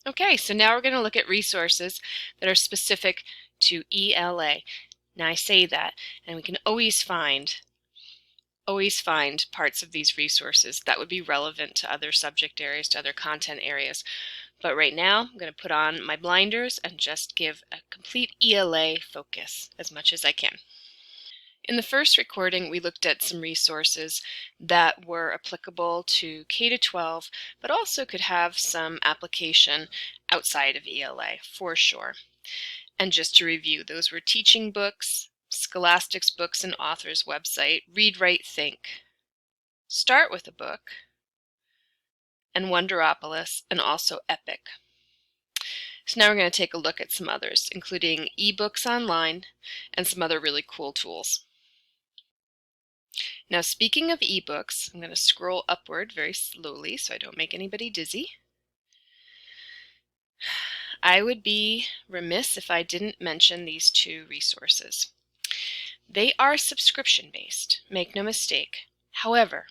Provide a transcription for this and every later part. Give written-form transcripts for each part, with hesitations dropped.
Okay, so now we're going to look at resources that are specific to ELA. Now I say that, and we can always find parts of these resources that would be relevant to other subject areas, to other content areas. But right now, I'm going to put on my blinders and just give a complete ELA focus as much as I can. In the first recording, we looked at some resources that were applicable to K-12, but also could have some application outside of ELA, for sure. And just to review, those were teaching books, Scholastic's Books and Authors website, Read, Write, Think, Start with a Book, and Wonderopolis, and also Epic. So now we're going to take a look at some others, including ebooks online and some other really cool tools. Now, speaking of ebooks, I'm going to scroll upward very slowly so I don't make anybody dizzy. I would be remiss if I didn't mention these two resources. They are subscription-based, make no mistake. However,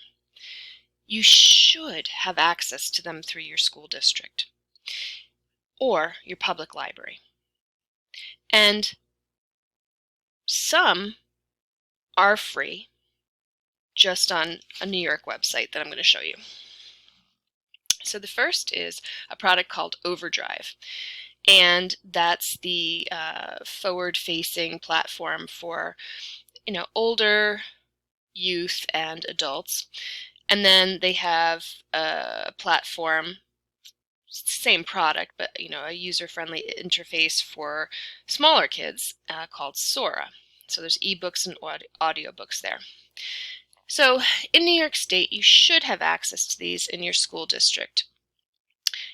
you should have access to them through your school district or your public library. And some are free, just on a New York website that I'm going to show you. So the first is a product called Overdrive, and that's the forward-facing platform for older youth and adults. And then they have a platform, same product, but a user-friendly interface for smaller kids called Sora. So there's ebooks and audiobooks there. So in New York State, you should have access to these in your school district.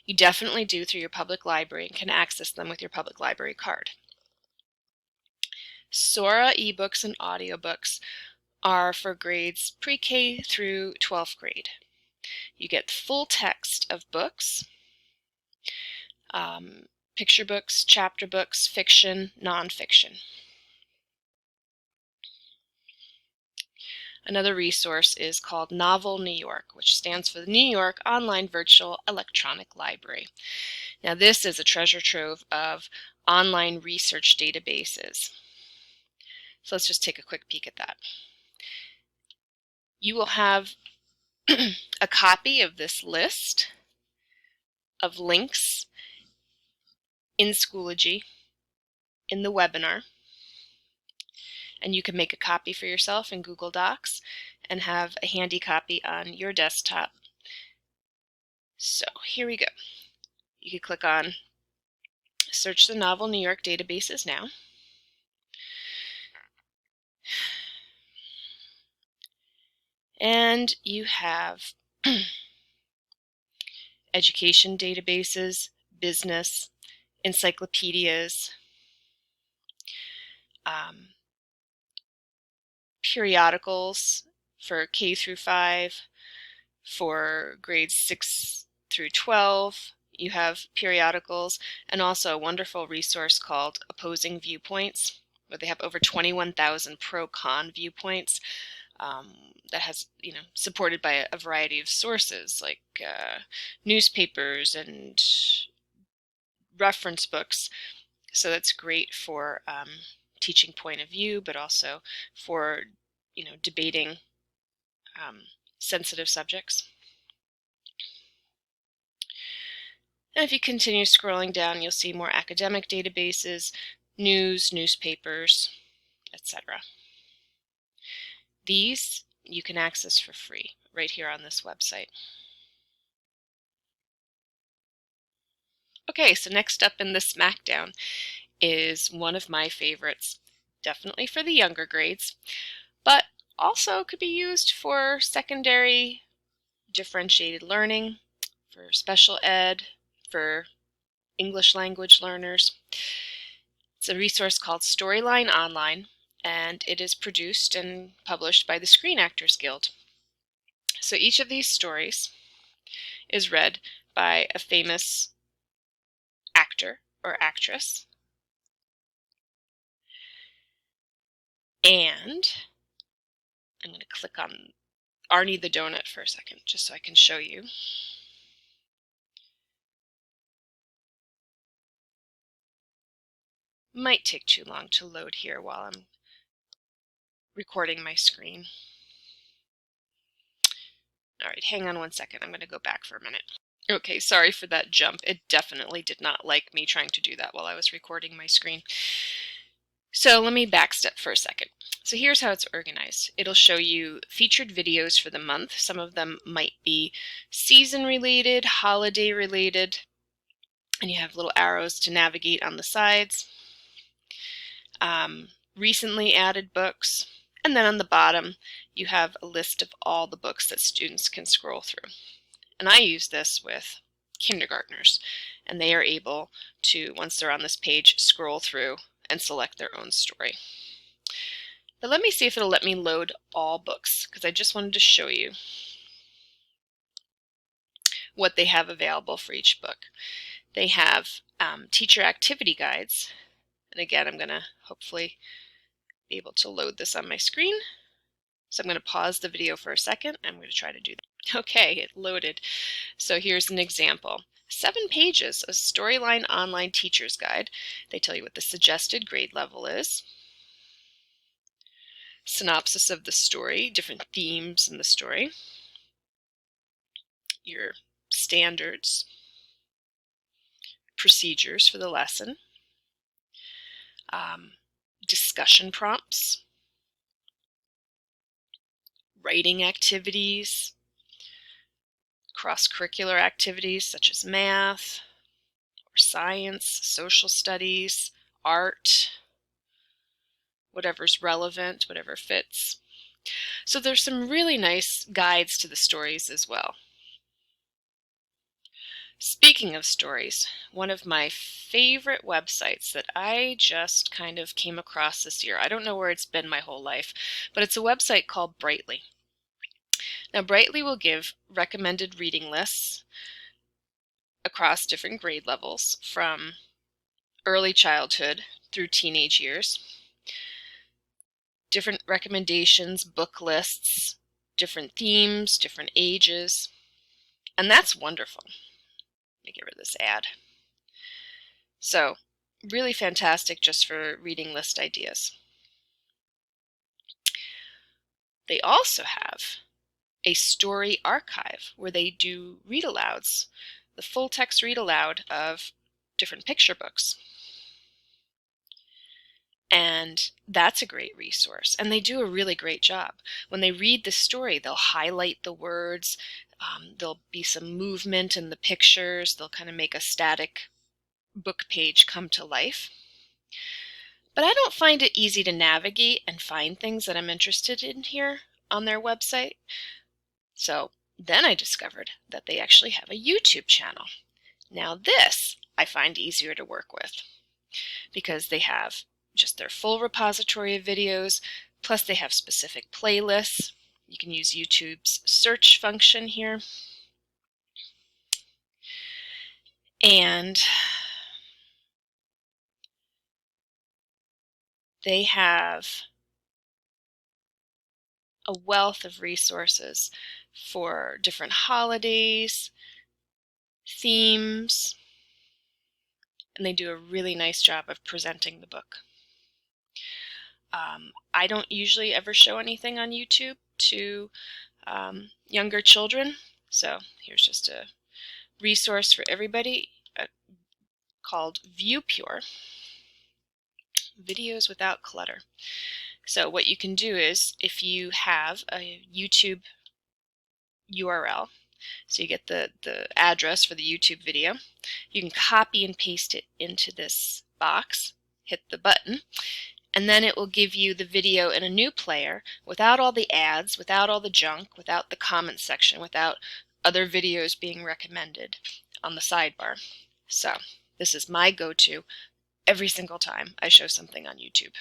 You definitely do through your public library and can access them with your public library card. Sora ebooks and audiobooks are for grades pre-K through 12th grade. You get full text of books, picture books, chapter books, fiction, nonfiction. Another resource is called Novel New York, which stands for the New York Online Virtual Electronic Library. Now this is a treasure trove of online research databases. So let's just take a quick peek at that. You will have a copy of this list of links in Schoology in the webinar. And you can make a copy for yourself in Google Docs and have a handy copy on your desktop. So here we go. You can click on Search the Novel New York databases now. And you have education databases, business, encyclopedias, periodicals for K through 5, for grades 6 through 12. You have periodicals, and also a wonderful resource called Opposing Viewpoints, where they have over 21,000 pro-con viewpoints that has, supported by a variety of sources like newspapers and reference books. So that's great for teaching point of view, but also for debating sensitive subjects. And if you continue scrolling down, you'll see more academic databases, news, newspapers, etc. These you can access for free right here on this website. Okay, so next up in the Smackdown is one of my favorites, definitely for the younger grades, but also could be used for secondary differentiated learning, for special ed, for English language learners. It's a resource called Storyline Online, and it is produced and published by the Screen Actors Guild. So each of these stories is read by a famous actor or actress. And I'm going to click on Arnie the Donut for a second, just so I can show you. Might take too long to load here while I'm recording my screen. All right, hang on one second. I'm going to go back for a minute. Okay, sorry for that jump. It definitely did not like me trying to do that while I was recording my screen. So let me backstep for a second. So here's how it's organized. It'll show you featured videos for the month. Some of them might be season related, holiday related, and you have little arrows to navigate on the sides. Recently added books, and then on the bottom you have a list of all the books that students can scroll through. And I use this with kindergartners, and they are able to, once they're on this page, scroll through and select their own story. But let me see if it'll let me load all books, because I just wanted to show you what they have available for each book. They have teacher activity guides, and again I'm going to hopefully be able to load this on my screen. So I'm going to pause the video for a second. I'm going to try to do that. Okay, it loaded. So here's an example. 7 pages, a Storyline Online Teacher's Guide. They tell you what the suggested grade level is. Synopsis of the story, different themes in the story. Your standards, procedures for the lesson. Discussion prompts. Writing activities. Cross-curricular activities such as math, or science, social studies, art, whatever's relevant, whatever fits. So there's some really nice guides to the stories as well. Speaking of stories, one of my favorite websites that I just kind of came across this year, I don't know where it's been my whole life, but it's a website called Brightly. Now Brightly will give recommended reading lists across different grade levels from early childhood through teenage years. Different recommendations, book lists, different themes, different ages, and that's wonderful. Let me get rid of this ad. So, really fantastic just for reading list ideas. They also have a story archive where they do read-alouds, the full text read-aloud of different picture books. And that's a great resource. And they do a really great job. When they read the story, they'll highlight the words. There'll be some movement in the pictures. They'll kind of make a static book page come to life. But I don't find it easy to navigate and find things that I'm interested in here on their website. So then I discovered that they actually have a YouTube channel. Now this I find easier to work with because they have just their full repository of videos, plus they have specific playlists. You can use YouTube's search function here. And they have a wealth of resources for different holidays, themes, and they do a really nice job of presenting the book. I don't usually ever show anything on YouTube to younger children, so here's just a resource for everybody called ViewPure, Videos Without Clutter. So what you can do is, if you have a YouTube URL, so you get the address for the YouTube video, you can copy and paste it into this box, hit the button, and then it will give you the video in a new player without all the ads, without all the junk, without the comment section, without other videos being recommended on the sidebar. So this is my go-to every single time I show something on YouTube.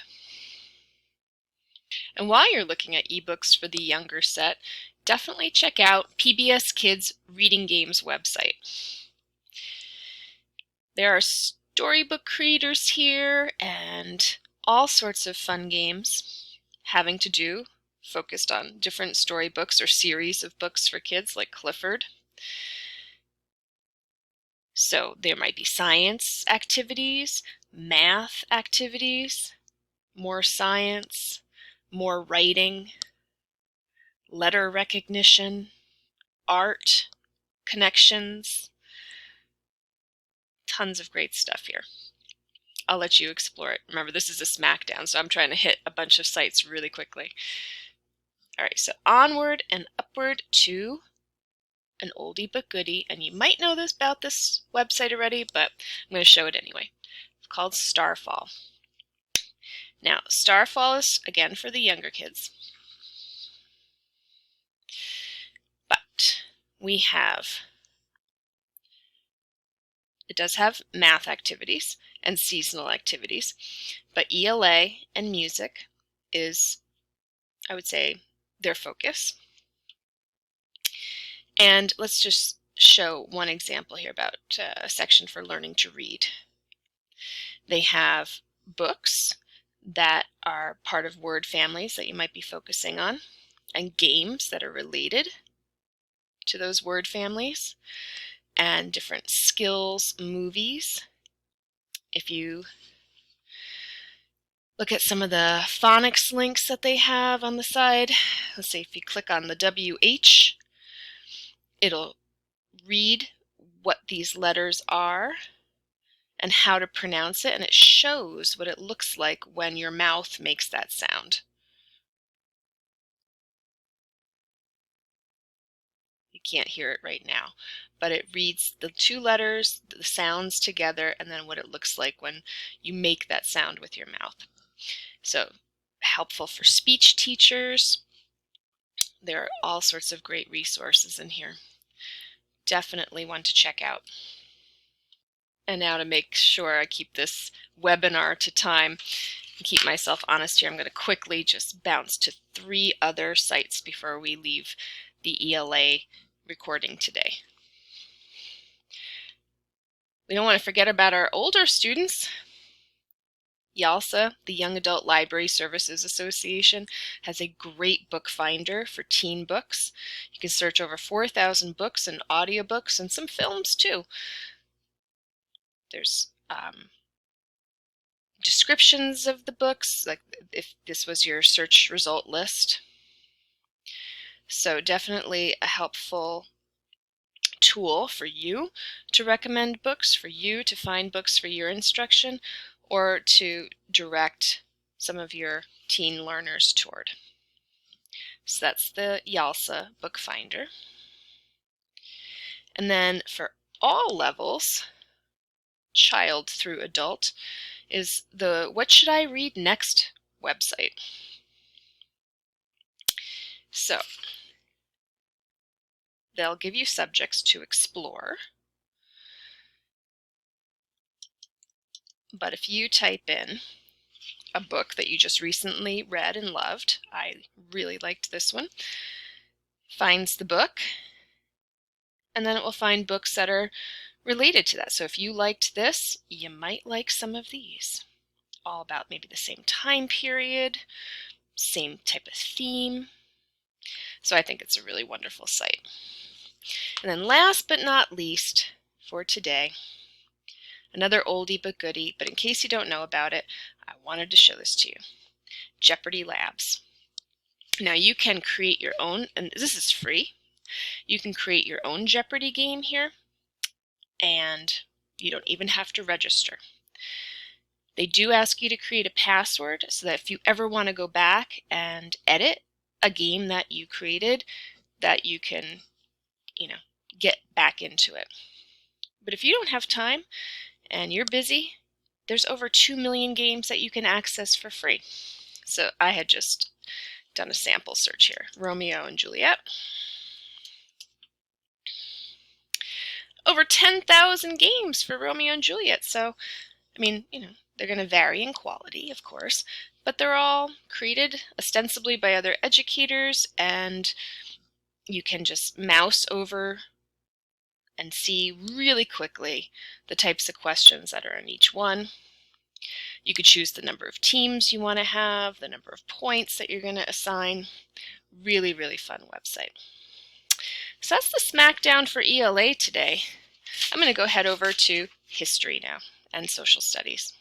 And while you're looking at ebooks for the younger set, definitely check out PBS Kids Reading Games website. There are storybook creators here and all sorts of fun games having to do, focused on different storybooks or series of books for kids like Clifford. So there might be science activities, math activities, more science, more writing, letter recognition, art, connections, tons of great stuff here. I'll let you explore it. Remember, this is a Smackdown, so I'm trying to hit a bunch of sites really quickly. All right, so onward and upward to an oldie but goodie, and you might know this about this website already, but I'm going to show it anyway. It's called Starfall. Now, Starfall is, again, for the younger kids. But it does have math activities and seasonal activities, but ELA and music is, I would say, their focus. And let's just show one example here about a section for learning to read. They have books that are part of word families that you might be focusing on, and games that are related to those word families, and different skills movies. If you look at some of the phonics links that they have on the side, let's say if you click on the WH, it'll read what these letters are and how to pronounce it, and it shows what it looks like when your mouth makes that sound. You can't hear it right now, but it reads the two letters, the sounds together, and then what it looks like when you make that sound with your mouth. So helpful for speech teachers. There are all sorts of great resources in here. Definitely one to check out. And now, to make sure I keep this webinar to time and keep myself honest here, I'm going to quickly just bounce to 3 other sites before we leave the ELA recording today. We don't want to forget about our older students. YALSA, the Young Adult Library Services Association, has a great book finder for teen books. You can search over 4,000 books and audiobooks and some films too. There's descriptions of the books, like if this was your search result list. So definitely a helpful tool for you to recommend books, for you to find books for your instruction, or to direct some of your teen learners toward. So that's the YALSA book finder. And then for all levels, child through adult, is the What Should I Read Next website. So they'll give you subjects to explore, but if you type in a book that you just recently read and loved, I really liked this one, finds the book, and then it will find books that are related to that. So if you liked this, you might like some of these. All about maybe the same time period, same type of theme. So I think it's a really wonderful site. And then last but not least for today, another oldie but goodie, but in case you don't know about it, I wanted to show this to you. Jeopardy Labs. Now you can create your own, and this is free. You can create your own Jeopardy game here, and you don't even have to register. They do ask you to create a password so that if you ever want to go back and edit a game that you created, that you can, get back into it. But if you don't have time and you're busy, there's over 2 million games that you can access for free. So I had just done a sample search here. Romeo and Juliet. Over 10,000 games for Romeo and Juliet. So, they're going to vary in quality, of course, but they're all created ostensibly by other educators, and you can just mouse over and see really quickly the types of questions that are in each one. You could choose the number of teams you want to have, the number of points that you're going to assign. Really, really fun website. So that's the Smackdown for ELA today. I'm going to go head over to history now and social studies.